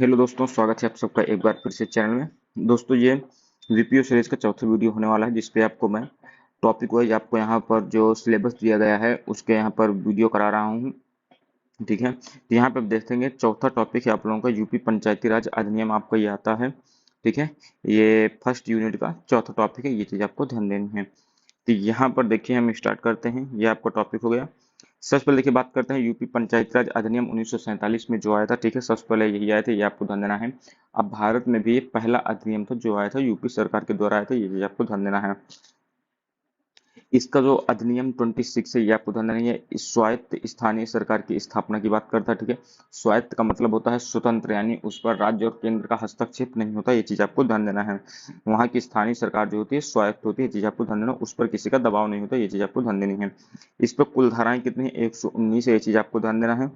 Hello दोस्तों, स्वागत है आप सबका एक बार फिर से चैनल में। दोस्तों, ये वीपीओ सीरीज का चौथा वीडियो होने वाला है, जिसपे आपको मैं टॉपिक वाइज आपको यहाँ पर जो सिलेबस दिया गया है उसके यहाँ पर वीडियो करा रहा हूँ। ठीक है, तो यहाँ पे आप देखेंगे चौथा टॉपिक है आप लोगों का यूपी पंचायती राज अधिनियम, आपका ये आता है। ठीक है, ये फर्स्ट यूनिट का चौथा टॉपिक है, ये चीज़ आपको ध्यान देनी है। तो यहाँ पर देखिए हम स्टार्ट करते हैं, ये आपका टॉपिक हो गया। सबसे पहले देखिए बात करते हैं यूपी पंचायती राज अधिनियम 1947 में जो आया था। ठीक है, सबसे पहले यही आया था, ये आपको ध्यान देना है। अब भारत में भी ये पहला अधिनियम था जो आया था, यूपी सरकार के द्वारा आया था, ये चीज आपको ध्यान देना है। इसका जो अधिनियम 26 है, ये आपको ध्यान देना है, ये स्वायत्त स्थानीय सरकार की स्थापना की बात करता है। ठीक है, स्वायत्त का मतलब होता है स्वतंत्र, यानी उस पर राज्य और केंद्र का हस्तक्षेप नहीं होता, ये चीज आपको ध्यान देना है। वहाँ की स्थानीय सरकार जो होती है स्वायत्त होती है, ये चीज आपको ध्यान देना, उस पर किसी का दबाव नहीं होता, ये चीज आपको ध्यान देनी है। इस पर कुल धाराएं कितनी है? 119 है, ये चीज आपको ध्यान देना है।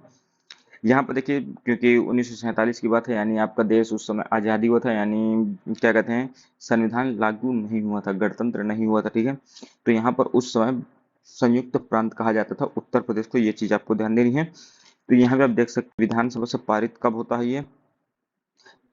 यहाँ पर देखिए, क्योंकि 1947 की बात है, यानी आपका देश उस समय आजादी हुआ था, यानी क्या कहते हैं, संविधान लागू नहीं हुआ था, गणतंत्र नहीं हुआ था। ठीक है, तो यहाँ पर उस समय संयुक्त प्रांत कहा जाता था उत्तर प्रदेश को, ये चीज आपको ध्यान देनी है। तो यहाँ पे आप देख सकते हैं विधानसभा से पारित कब होता है, ये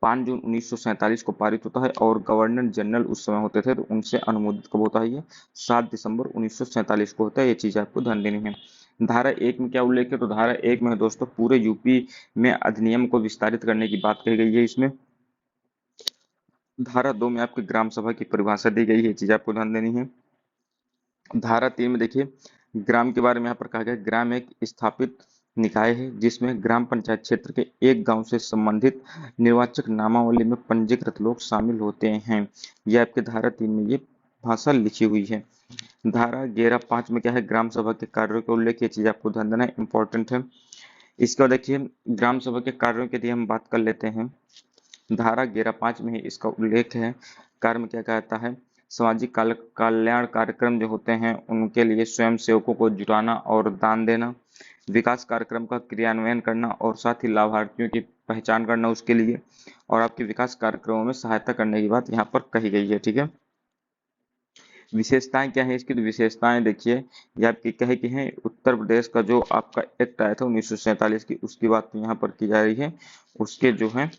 5 जून 1947 को पारित होता है, और गवर्नर जनरल उस समय होते थे, तो उनसे अनुमोदित कब होता है, ये 7 दिसंबर 1947 को होता है, ये चीज आपको ध्यान देनी है। धारा एक में क्या उल्लेख है? तो धारा एक में है दोस्तों, पूरे यूपी में अधिनियम को विस्तारित करने की बात कही गई है इसमें। धारा दो में आपकी ग्राम सभा की परिभाषा दी गई है, ये चीज आपको ध्यान देनी है। धारा 3 में देखिए ग्राम के बारे में यहाँ पर कहा गया है, ग्राम एक स्थापित निकाय है जिसमें ग्राम पंचायत क्षेत्र के एक गांव से संबंधित निर्वाचक नामावली में पंजीकृत लोग शामिल होते हैं। यह आपके धारा 3 में ये भाषा लिखी हुई है। धारा 11(5) में क्या है? ग्राम सभा के कार्यों का उल्लेख, ये चीज आपको ध्यान देना है, इंपॉर्टेंट है। इसके बाद देखिए ग्राम सभा के कार्यों के लिए हम बात कर लेते हैं। धारा 11(5) में ही इसका उल्लेख है। कार्य में क्या कहता है? सामाजिक कल्याण कार्यक्रम जो होते हैं उनके लिए स्वयं सेवकों को जुटाना और दान देना, विकास कार्यक्रम का क्रियान्वयन करना, और साथ ही लाभार्थियों की पहचान करना उसके लिए, और आपके विकास कार्यक्रमों में सहायता करने की बात यहाँ पर कही गई है। ठीक है, विशेषताएं क्या है इसकी? तो विशेषताएं देखिए, ये आपकी कहे की है, उत्तर प्रदेश का जो आपका एक्ट आया था 1947 की, उसकी बात यहाँ पर की जा रही है, उसके जो है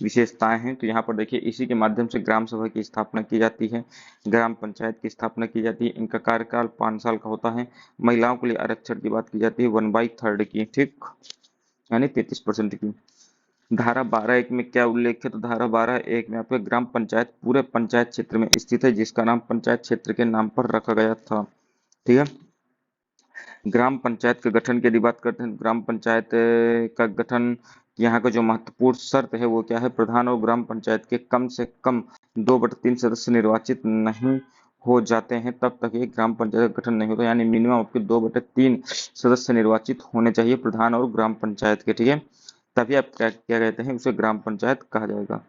विशेषताएं हैं। तो यहाँ पर देखिए इसी के माध्यम से ग्राम सभा की स्थापना की जाती है, ग्राम पंचायत की स्थापना की जाती है, इनका कार्यकाल 5 साल का होता है। महिलाओं के लिए आरक्षण की बात की जाती है 1/3 की, ठीक, यानी 33% की। धारा 12(1) में क्या उल्लेख है? तो धारा 12(1) में आपके ग्राम पंचायत पूरे पंचायत क्षेत्र में स्थित है जिसका नाम पंचायत क्षेत्र के नाम पर रखा गया था। ठीक है, ग्राम पंचायत के गठन की यदि बात करते हैं, ग्राम पंचायत का गठन, यहाँ का जो महत्वपूर्ण शर्त है वो क्या है? प्रधान और ग्राम पंचायत के कम से कम 2/3 सदस्य निर्वाचित नहीं हो जाते हैं तब तक ये ग्राम पंचायत का गठन नहीं होता, यानी मिनिमम आपके 2/3 सदस्य निर्वाचित होने चाहिए प्रधान और ग्राम पंचायत के। ठीक है, तभी आप क्या क्या कहते हैं, उसे ग्राम पंचायत कहा जाएगा।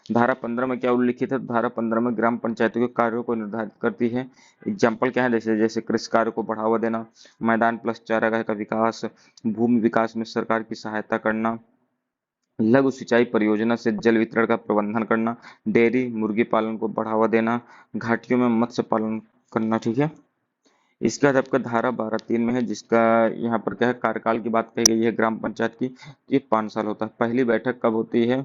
धारा 15 में क्या उल्लिखित है? धारा 15 में ग्राम पंचायतों के कार्यों को निर्धारित करती है। एग्जाम्पल क्या है? जैसे जैसे कृषि कार्य को बढ़ावा देना, मैदान प्लस चारागाह का विकास, भूमि विकास में सरकार की सहायता करना, लघु सिंचाई परियोजना से जल वितरण का प्रबंधन करना, डेयरी मुर्गी पालन को बढ़ावा देना, घाटियों में मत्स्य पालन करना। ठीक है, इसके बाद आपका धारा 12(3) में है, जिसका यहाँ पर क्या है, कार्यकाल की बात कही गई है ग्राम पंचायत की, ये 5 साल होता है। पहली बैठक कब होती है?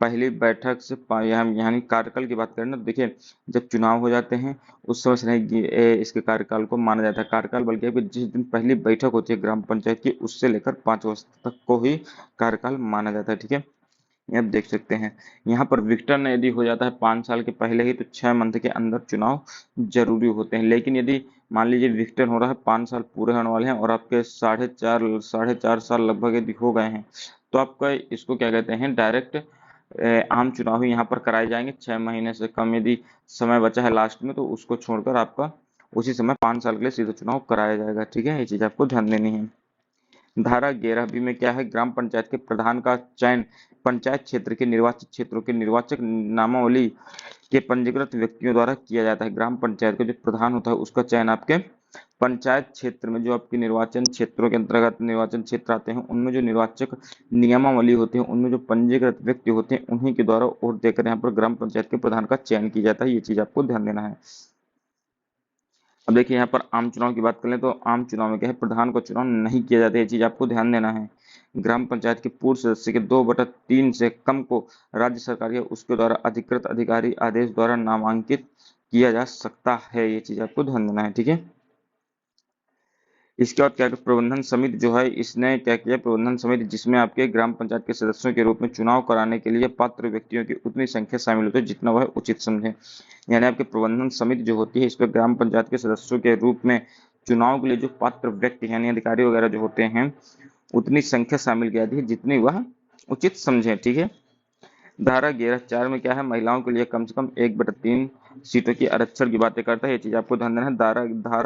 पहली बैठक से यानी कार्यकाल की बात करें ना, तो देखिए जब चुनाव हो जाते हैं उस समय से नहीं इसके कार्यकाल को माना जाता है कार्यकाल, बल्कि अभी जिस दिन पहली बैठक होती है ग्राम पंचायत की उससे लेकर 5 वर्ष तक को ही कार्यकाल माना जाता है। ठीक है, ये आप देख सकते हैं। यहाँ पर विघटन यदि हो जाता है 5 साल के पहले ही, तो 6 मंथ के अंदर चुनाव जरूरी होते हैं। लेकिन यदि मान लीजिए विघटन हो रहा है, 5 साल पूरे होने वाले हैं और आपके साढ़े चार साल लगभग यदि हो गए हैं, तो आपका इसको क्या कहते हैं, डायरेक्ट आम चुनाव ही यहाँ पर कराए जाएंगे। 6 महीने से कम यदि समय बचा है लास्ट में, तो उसको छोड़कर आपका उसी समय 5 साल के लिए सीधा चुनाव कराया जाएगा। ठीक है, ये चीज आपको ध्यान देनी है। धारा 11 में क्या है? ग्राम पंचायत के प्रधान का चयन पंचायत क्षेत्र के निर्वाचित क्षेत्रों के निर्वाचक नामावली के पंजीकृत व्यक्तियों द्वारा किया जाता है। ग्राम पंचायत का जो प्रधान होता है उसका चयन आपके पंचायत क्षेत्र में, जो आपके निर्वाचन क्षेत्रों के अंतर्गत निर्वाचन क्षेत्र आते हैं उनमें जो निर्वाचक नियमावली होती है, उनमें जो पंजीकृत व्यक्ति होते हैं उन्हीं के द्वारा वोट देकर यहाँ पर ग्राम पंचायत के प्रधान का चयन किया जाता है। ये चीज आपको ध्यान देना है। अब देखिए यहाँ पर आम चुनाव की बात करें तो आम चुनाव में क्या है, प्रधान का चुनाव नहीं किया जाता है, ये चीज आपको ध्यान देना है। ग्राम पंचायत के पूर्व सदस्य के 2/3 से कम को राज्य सरकार या उसके द्वारा अधिकृत अधिकारी आदेश द्वारा नामांकित किया जा सकता है। ये चीज आपको ध्यान देना है, ठीक है। इसके बाद क्या प्रबंधन समिति जो है, इसने क्या किया, प्रबंधन समिति जिसमें आपके ग्राम पंचायत के सदस्यों के रूप में चुनाव कराने के लिए पात्र व्यक्तियों की उतनी संख्या शामिल होती है जितना वह उचित समझे। यानी आपके प्रबंधन समिति जो होती है, इस पर ग्राम पंचायत के सदस्यों के रूप में चुनाव के लिए जो पात्र व्यक्ति यानी अधिकारी वगैरह जो होते हैं, उतनी संख्या शामिल की जाती है जितनी वह उचित समझे, ठीक है। धारा 11(4) में क्या है, महिलाओं के लिए कम से कम 1/3 सीटों की आरक्षण की बातें करता है। ये चीज आपको ध्यान देना है। धारा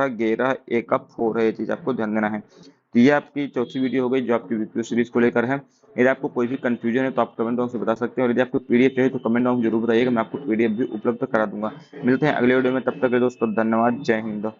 11(a)(4) है, ये चीज आपको ध्यान देना है। तो ये आपकी चौथी वीडियो हो गई जो आपकी वीडियो सीरीज को लेकर है। यदि आपको कोई भी कंफ्यूजन है तो आप कमेंट बॉक्स में बता सकते हैं, और यदि आपको पीडीएफ चाहिए तो कमेंट बॉक्स में जरूर बताइएगा, मैं आपको पीडीएफ भी उपलब्ध करा दूंगा। मिलते हैं अगले वीडियो में, तब तक के दोस्तों धन्यवाद, जय हिंद।